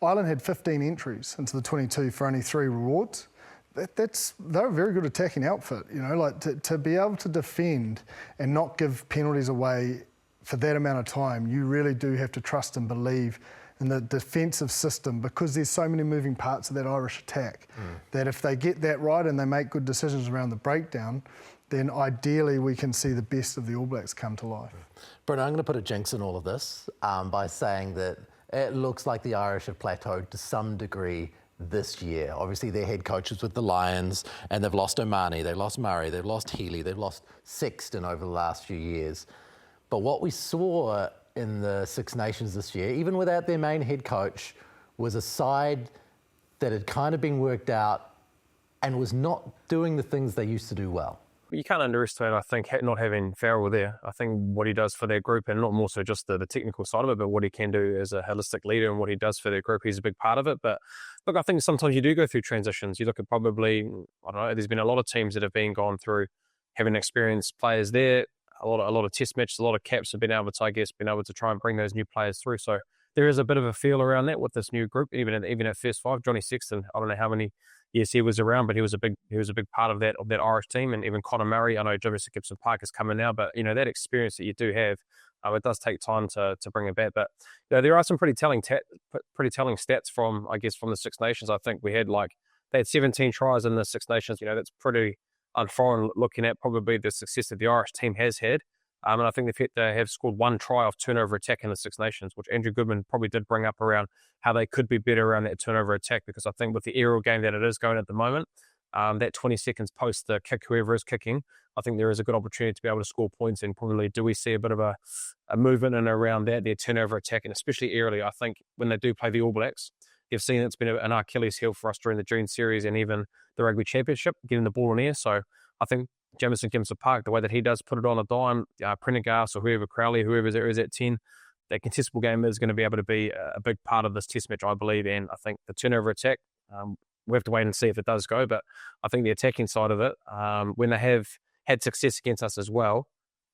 Ireland had 15 entries into the 22 for only 3 rewards. They're a very good attacking outfit, like to be able to defend and not give penalties away for that amount of time. You really do have to trust and believe in the defensive system, because there's so many moving parts of that Irish attack that if they get that right and they make good decisions around the breakdown, then ideally we can see the best of the All Blacks come to life. Bruno, I'm going to put a jinx in all of this by saying that it looks like the Irish have plateaued to some degree this year. Obviously, their head coaches with the Lions, and they've lost O'Mahony, they've lost Murray, they've lost Healy, they've lost Sexton over the last few years. But what we saw in the Six Nations this year, even without their main head coach, was a side that had kind of been worked out and was not doing the things they used to do well. You can't underestimate, I think, not having Farrell there. I think what he does for their group, and not more so just the technical side of it, but what he can do as a holistic leader and what he does for their group, he's a big part of it. But look, I think sometimes you do go through transitions. You look at probably, I don't know, there's been a lot of teams that have been gone through having experienced players there, a lot of test matches, a lot of caps have been able to try and bring those new players through. So there is a bit of a feel around that with this new group, even at first 5. Jonny Sexton, I don't know how many years he was around, but he was a big part of that Irish team. And even Conor Murray, I know Jamison Gibson-Park is coming now, but that experience that you do have, it does take time to bring it back. But there are some pretty telling stats from the Six Nations. I think they had 17 tries in the Six Nations. That's pretty unforeign looking at probably the success that the Irish team has had. And I think they have scored 1 try off turnover attack in the Six Nations, which Andrew Goodman probably did bring up around how they could be better around that turnover attack, because I think with the aerial game that it is going at the moment, that 20 seconds post the kick, whoever is kicking, I think there is a good opportunity to be able to score points. And probably do we see a bit of a movement and around that, their turnover attack, and especially aerially. I think when they do play the All Blacks, you've seen it's been an Achilles heel for us during the June series and even the Rugby Championship, getting the ball in air. So I think Jamison Gibson-Park, the way that he does put it on a dime, Prendergast or whoever, Crowley, whoever there is at 10, that contestable game is going to be able to be a big part of this test match, I believe. And I think the turnover attack, we have to wait and see if it does go. But I think the attacking side of it, when they have had success against us as well,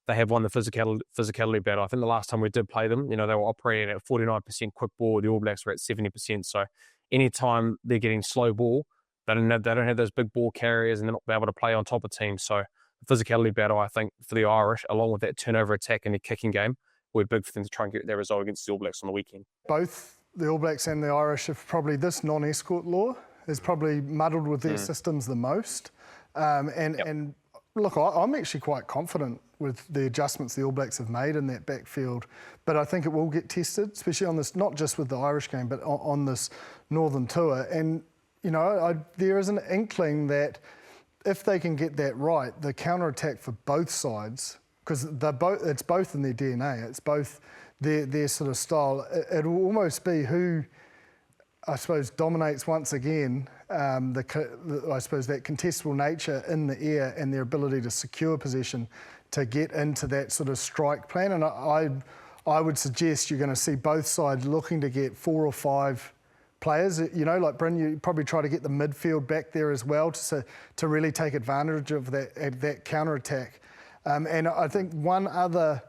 they have won the physicality battle. I think the last time we did play them, they were operating at 49% quick ball. The All Blacks were at 70%. So anytime they're getting slow ball, they don't have those big ball carriers and they're not able to play on top of teams. So the physicality battle, I think, for the Irish, along with that turnover attack and the kicking game, will be big for them to try and get their result against the All Blacks on the weekend. Both the All Blacks and the Irish have probably, this non-escort law is probably muddled with their systems the most. And look, I'm actually quite confident with the adjustments the All Blacks have made in that backfield, but I think it will get tested, especially on this, not just with the Irish game, but on this Northern tour. And, there is an inkling that if they can get that right, the counter-attack for both sides, because it's both in their DNA, it's both their sort of style, it will almost be who, I suppose, dominates once again I suppose that contestable nature in the air and their ability to secure possession to get into that sort of strike plan. And I would suggest you're going to see both sides looking to get 4 or 5 players. Like Bryn, you probably try to get the midfield back there as well to really take advantage of that counter-attack. And I think one other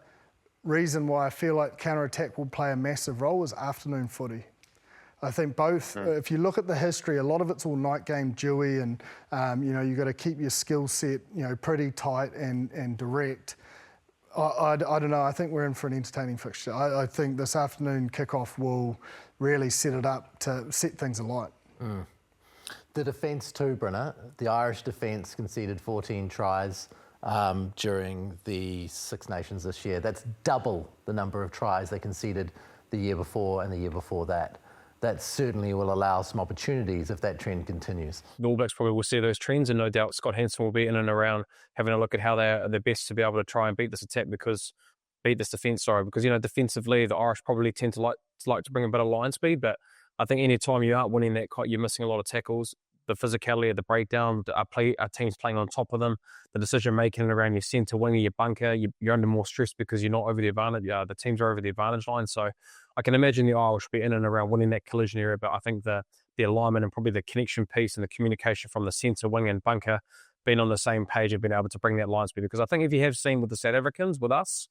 reason why I feel like counter-attack will play a massive role is afternoon footy. I think both, if you look at the history, a lot of it's all night game dewy and, you've got to keep your skill set, pretty tight and direct. I don't know, I think we're in for an entertaining fixture. I think this afternoon kickoff will really set it up to set things alight. The defence too, Brynner. The Irish defence conceded 14 tries during the Six Nations this year. That's double the number of tries they conceded the year before and the year before that. That certainly will allow some opportunities if that trend continues. The All Blacks probably will see those trends, and no doubt Scott Hansen will be in and around having a look at how they are the best to be able to try and beat this defence, because defensively the Irish probably tend to like to bring a bit of line speed, but I think any time you aren't winning that, you're missing a lot of tackles. The physicality of the breakdown, our teams playing on top of them, the decision making around your centre wing or your bunker, you're under more stress because you're not over the advantage. The teams are over the advantage line, so I can imagine the Irish will be in and around winning that collision area, but I think the alignment and probably the connection piece and the communication from the centre wing and bunker being on the same page and being able to bring that line speed. Because I think if you have seen with the South Africans, with us,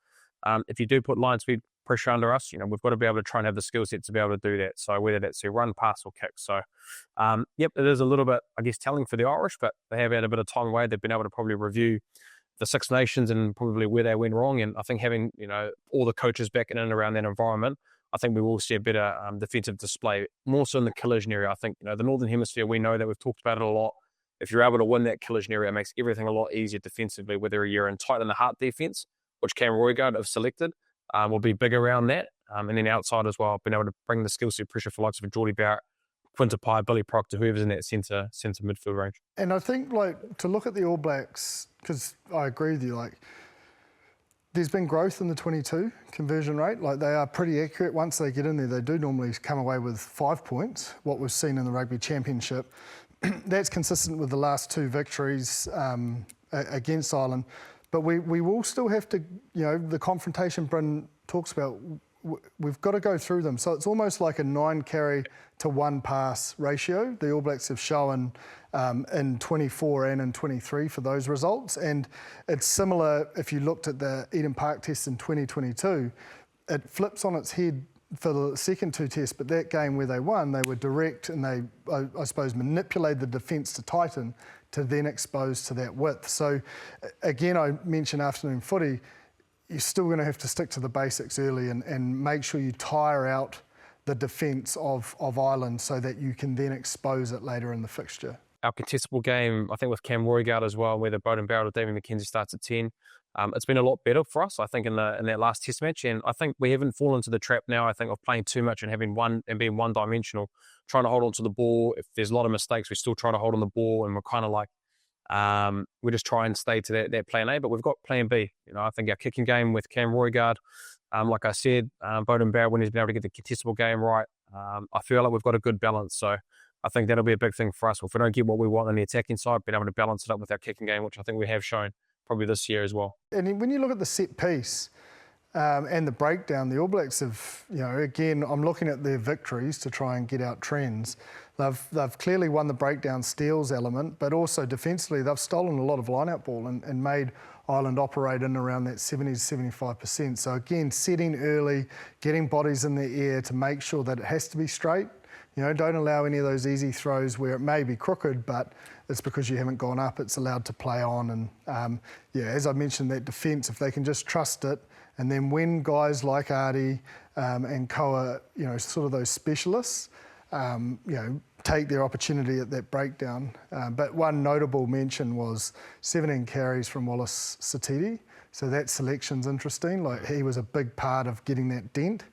if you do put line speed pressure under us, we've got to be able to try and have the skill set to be able to do that. So whether that's a run, pass or kick. So, it is a little bit, I guess, telling for the Irish, but they have had a bit of time away. They've been able to probably review the Six Nations and probably where they went wrong. And I think having, all the coaches back in and around that environment, I think we will see a better defensive display, more so in the collision area. I think, the Northern Hemisphere, we know that we've talked about it a lot. If you're able to win that collision area, it makes everything a lot easier defensively, whether you're in tight in the heart defence, which Cam Roigard have selected, will be big around that. And then outside as well, being able to bring the skill set pressure for likes of Geordie Barrett, Quinta Pye, Billy Proctor, whoever's in that centre midfield range. And I think, to look at the All Blacks, because I agree with you, there's been growth in the 22 conversion rate. They are pretty accurate. Once they get in there, they do normally come away with 5 points, what we've seen in the Rugby Championship. That's consistent with the last 2 victories against Ireland. But we will still have to, the confrontation Bryn talks about, we've got to go through them. So it's almost like a 9 carry to 1 pass ratio. The All Blacks have shown in 24 and in 23 for those results. And it's similar if you looked at the Eden Park test in 2022. It flips on its head for the second 2 tests, but that game where they won, they were direct and they, I suppose, manipulated the defence to tighten to then expose to that width. So again, I mentioned afternoon footy, you're still going to have to stick to the basics early and make sure you tire out the defence of Ireland so that you can then expose it later in the fixture. Our contestable game, I think with Cam Roigard as well, whether Bowden Barrett or David McKenzie starts at 10, it's been a lot better for us, I think, in that last test match. And I think we haven't fallen into the trap now, I think, of playing too much and having being one-dimensional, trying to hold on to the ball. If there's a lot of mistakes, we're still trying to hold on the ball, and we're kind of we just try and stay to that plan A, but we've got plan B. I think our kicking game with Cam Roigard, like I said, Bowden Barrett, when he's been able to get the contestable game right, I feel like we've got a good balance. So I think that'll be a big thing for us. If we don't get what we want on the attacking side, being able to balance it up with our kicking game, which I think we have shown probably this year as well. And when you look at the set piece and the breakdown, the All Blacks have, again, I'm looking at their victories to try and get out trends. They've clearly won the breakdown steals element, but also defensively, they've stolen a lot of line-out ball and made Ireland operate in around that 70 to 75%. So again, setting early, getting bodies in the air to make sure that it has to be straight. Don't allow any of those easy throws where it may be crooked, but it's because you haven't gone up, it's allowed to play on. And as I mentioned, that defence, if they can just trust it, and then when guys like Artie and Koa, sort of those specialists, take their opportunity at that breakdown. But one notable mention was 17 carries from Wallace Satiti. So that selection's interesting. Like, he was a big part of getting that dent.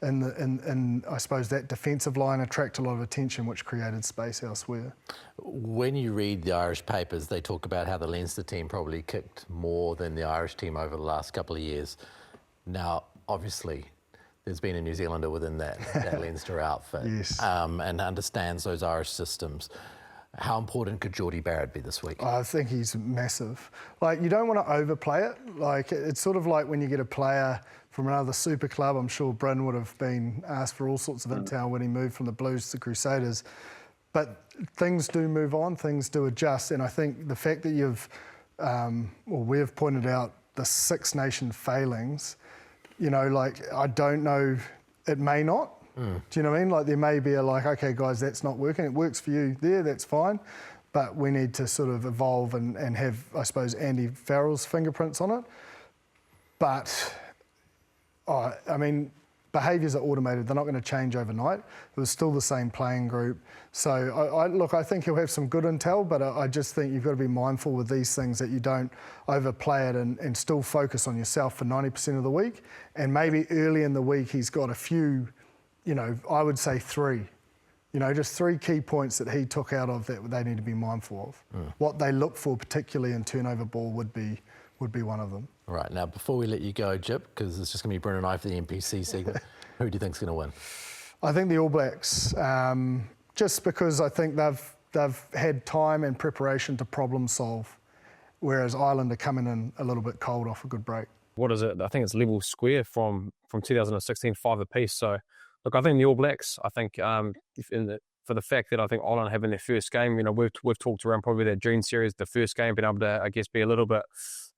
And I suppose that defensive line attracted a lot of attention, which created space elsewhere. When you read the Irish papers, they talk about how the Leinster team probably kicked more than the Irish team over the last couple of years. Now, obviously, there's been a New Zealander within that Leinster outfit. Yes. And understands those Irish systems. How important could Geordie Barrett be this week? I think he's massive. Like, you don't want to overplay it. Like, it's sort of like when you get a player from another super club. I'm sure Bryn would have been asked for all sorts of intel when he moved from the Blues to the Crusaders. But things do move on, things do adjust. And I think the fact that we've pointed out the Six Nation failings, I don't know, it may not. Do you know what I mean? Like, there may be okay, guys, that's not working. It works for you there, that's fine. But we need to sort of evolve and have, I suppose, Andy Farrell's fingerprints on it. But, behaviours are automated. They're not going to change overnight. It was still the same playing group. So, I think he'll have some good intel, but I just think you've got to be mindful with these things that you don't overplay it and still focus on yourself for 90% of the week. And maybe early in the week he's got a few, I would say 3. Just 3 key points that he took out of that they need to be mindful of. What they look for, particularly in turnover ball, would be one of them. All right, now before we let you go, Jip, because it's just going to be Bryn and I for the NPC segment, who do you think's going to win? I think the All Blacks, just because I think they've had time and preparation to problem solve, whereas Ireland are coming in a little bit cold off a good break. What is it? I think it's level square from 2016, 5 apiece. So, look, I think the All Blacks, I think for the fact that I think Ireland having their first game, we've talked around probably that June series, the first game, being able to, I guess, be a little bit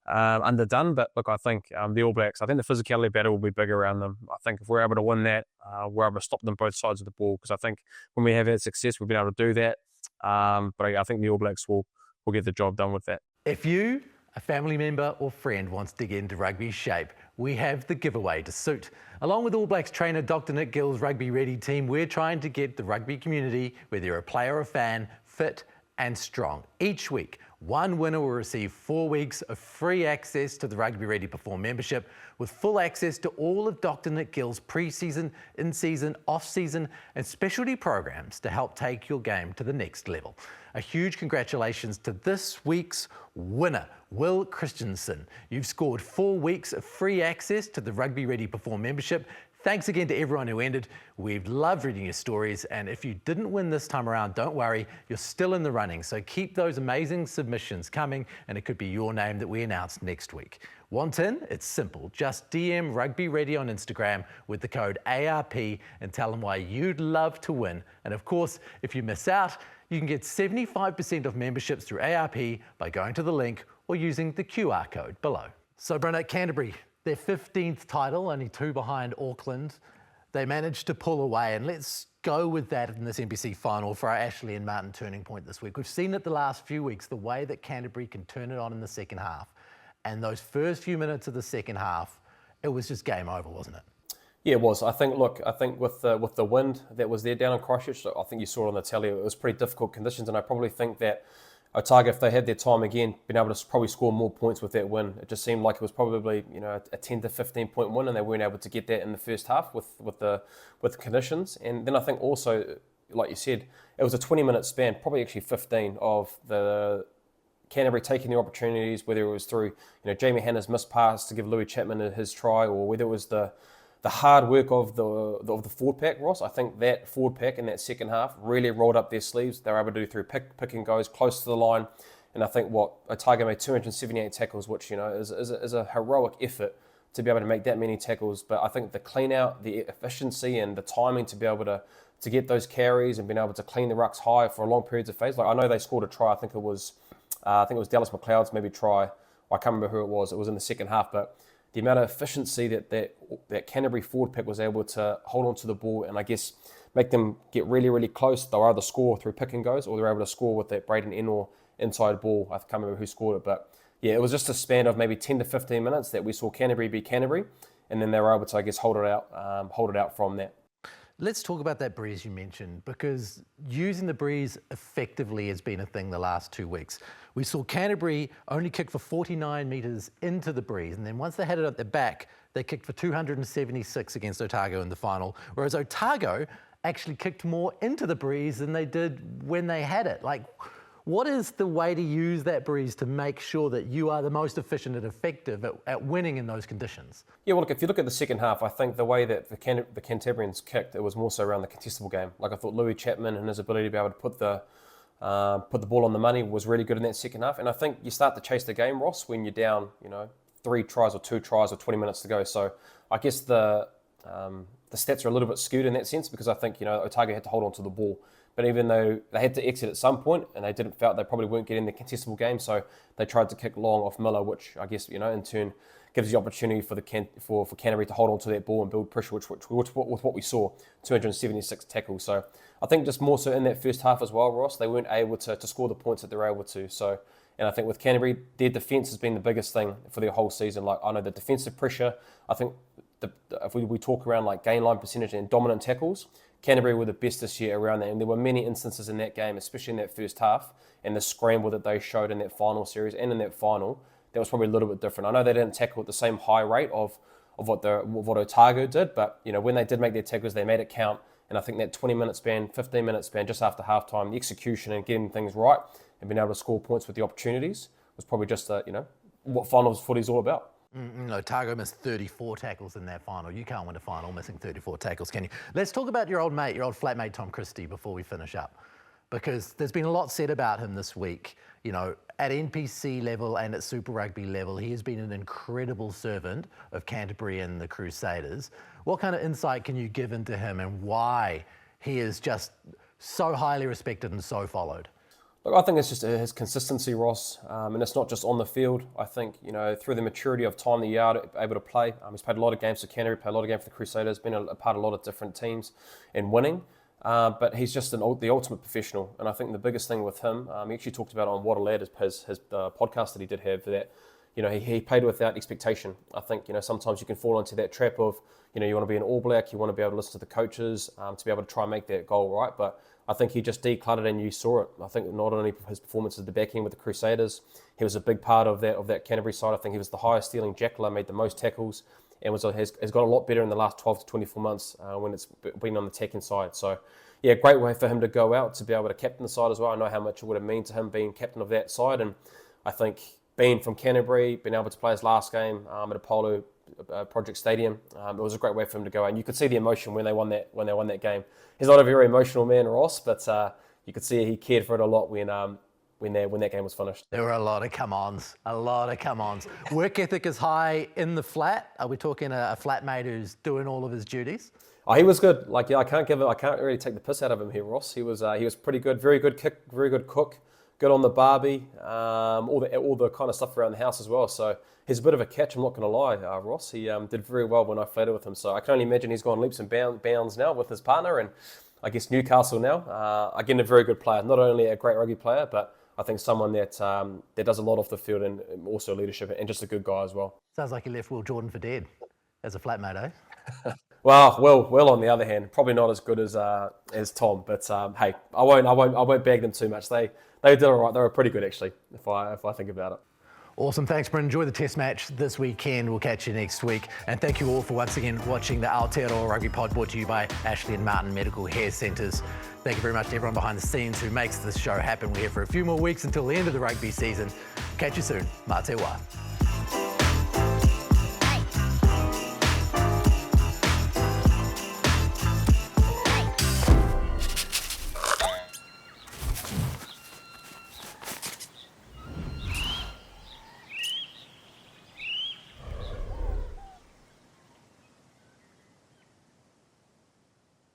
underdone. But look, I think the All Blacks, I think the physicality battle will be big around them. I think if we're able to win that, we're able to stop them both sides of the ball, because I think when we have had success, we've been able to do that. But I think the All Blacks will get the job done with that. If you, a family member or friend, wants to get into rugby shape, we have the giveaway to suit. Along with All Blacks trainer Dr. Nick Gill's Rugby Ready team, we're trying to get the rugby community, whether you're a player or fan, fit and strong. Each week, one winner will receive 4 weeks of free access to the Rugby Ready Perform membership, with full access to all of Dr. Nick Gill's pre-season, in-season, off-season and specialty programs to help take your game to the next level. A huge congratulations to this week's winner, Will Christensen. You've scored 4 weeks of free access to the Rugby Ready Perform membership. Thanks again to everyone who entered. We've loved reading your stories, and if you didn't win this time around, don't worry, you're still in the running. So keep those amazing submissions coming, and it could be your name that we announce next week. Want in? It's simple. Just DM Rugby Ready on Instagram with the code ARP and tell them why you'd love to win. And of course, if you miss out, you can get 75% off memberships through ARP by going to the link or using the QR code below. So Bryn, at Canterbury, their 15th title, only 2 behind Auckland. They managed to pull away, and let's go with that in this NPC final for our Ashley and Martin turning point this week. We've seen it the last few weeks, the way that Canterbury can turn it on in the second half. And those first few minutes of the second half, it was just game over, wasn't it? Yeah, it was. I think with the wind that was there down in Christchurch, I think you saw it on the telly, it was pretty difficult conditions, and I probably think that Otago, if they had their time again, been able to probably score more points with that win. It just seemed like it was probably a 10 to 15 point win, and they weren't able to get that in the first half with the conditions. And then I think also, like you said, it was a 20-minute span, probably actually 15, of the Canterbury taking the opportunities, whether it was through Jamie Hanna's missed pass to give Louis Chapman his try, or whether it was the the hard work of the forward pack, Ross. I think that forward pack in that second half really rolled up their sleeves. They were able to do through pick and goes close to the line. And I think Otago made 278 tackles, which is a heroic effort to be able to make that many tackles. But I think the clean out, the efficiency and the timing to be able to get those carries and being able to clean the rucks high for long periods of phase. Like, I know they scored a try. I think it was Dallas McLeod's maybe try. I can't remember who it was. It was in the second half, but the amount of efficiency that Canterbury forward pack was able to hold on to the ball and I guess make them get really, really close. They'll either score through pick and goes or they're able to score with that Braden Ennor inside ball. I can't remember who scored it, but yeah, it was just a span of maybe 10 to 15 minutes that we saw Canterbury be Canterbury, and then they were able to, I guess, hold it out from that. Let's talk about that breeze you mentioned, because using the breeze effectively has been a thing the last 2 weeks. We saw Canterbury only kick for 49 metres into the breeze, and then once they had it at the back, they kicked for 276 against Otago in the final, whereas Otago actually kicked more into the breeze than they did when they had it. Like, what is the way to use that breeze to make sure that you are the most efficient and effective at winning in those conditions? Yeah, well, look, if you look at the second half, I think the way that the Cantabrians kicked, it was more so around the contestable game. Like, I thought Louis Chapman and his ability to be able to put the ball on the money was really good in that second half. And I think you start to chase the game, Ross, when you're down, 3 tries or 2 tries or 20 minutes to go. So I guess the stats are a little bit skewed in that sense because I think, Otago had to hold on to the ball. But even though they had to exit at some point and they felt they probably weren't getting the contestable game, so they tried to kick long off Miller, which I guess, in turn gives the opportunity for Canterbury to hold on to that ball and build pressure, which what we saw, 276 tackles. So I think just more so in that first half as well, Ross, they weren't able to score the points that they were able to. So, and I think with Canterbury, their defence has been the biggest thing for their whole season. Like, I know the defensive pressure, I think if we talk around like gain line percentage and dominant tackles, Canterbury were the best this year around that, and there were many instances in that game, especially in that first half, and the scramble that they showed in that final series and in that final, that was probably a little bit different. I know they didn't tackle at the same high rate of what Otago did, but when they did make their tackles, they made it count. And I think that 20-minute span, 15-minute span, just after halftime, the execution and getting things right and being able to score points with the opportunities was probably just what finals footy is all about. Otago missed 34 tackles in that final. You can't win a final missing 34 tackles, can you? Let's talk about your old flatmate Tom Christie before we finish up, because there's been a lot said about him this week. At NPC level and at Super Rugby level, he has been an incredible servant of Canterbury and the Crusaders. What kind of insight can you give into him and why he is just so highly respected and so followed? Look, I think it's just his consistency, Ross, and it's not just on the field. I think, through the maturity of time that you are able to play, he's played a lot of games for Canterbury, played a lot of games for the Crusaders, been a part of a lot of different teams and winning, but he's just the ultimate professional. And I think the biggest thing with him, he actually talked about it on What a Lad, his podcast that he did have, that he played without expectation. I think, sometimes you can fall into that trap of, you want to be an All Black, you want to be able to listen to the coaches to be able to try and make that goal right, but I think he just decluttered and you saw it. I think not only his performances at the back end with the Crusaders, he was a big part of that Canterbury side. I think he was the highest stealing jackler, made the most tackles, and has got a lot better in the last 12 to 24 months when it's been on the attacking side. So, yeah, great way for him to go out, to be able to captain the side as well. I know how much it would have meant to him being captain of that side, and I think being from Canterbury, being able to play his last game at Apollo Project Stadium, it was a great way for him to go out. And you could see the emotion when they won that game. He's not a very emotional man, Ross, but you could see he cared for it a lot when that game was finished. There were a lot of come-ons. Work ethic is high in the flat. Are we talking a flatmate who's doing all of his duties? Oh, he was good. I can't really take the piss out of him here, Ross. He was pretty good, very good kick, very good cook, good on the barbie, all the kind of stuff around the house as well. So he's a bit of a catch, I'm not going to lie, Ross. He did very well when I flattered with him. So I can only imagine he's gone leaps and bounds now with his partner, and I guess Newcastle now. Again, a very good player, not only a great rugby player, but I think someone that does a lot off the field and also leadership, and just a good guy as well. Sounds like he left Will Jordan for dead as a flatmate, eh? Well, on the other hand, probably not as good as Tom, but hey, I won't bag them too much. They did all right. They were pretty good actually, if I think about it. Awesome, thanks, Bryn. Enjoy the test match this weekend. We'll catch you next week. And thank you all for once again watching the Aotearoa Rugby Pod, brought to you by Ashley and Martin Medical Hair Centres. Thank you very much to everyone behind the scenes who makes this show happen. We're here for a few more weeks until the end of the rugby season. Catch you soon. Mā te wā.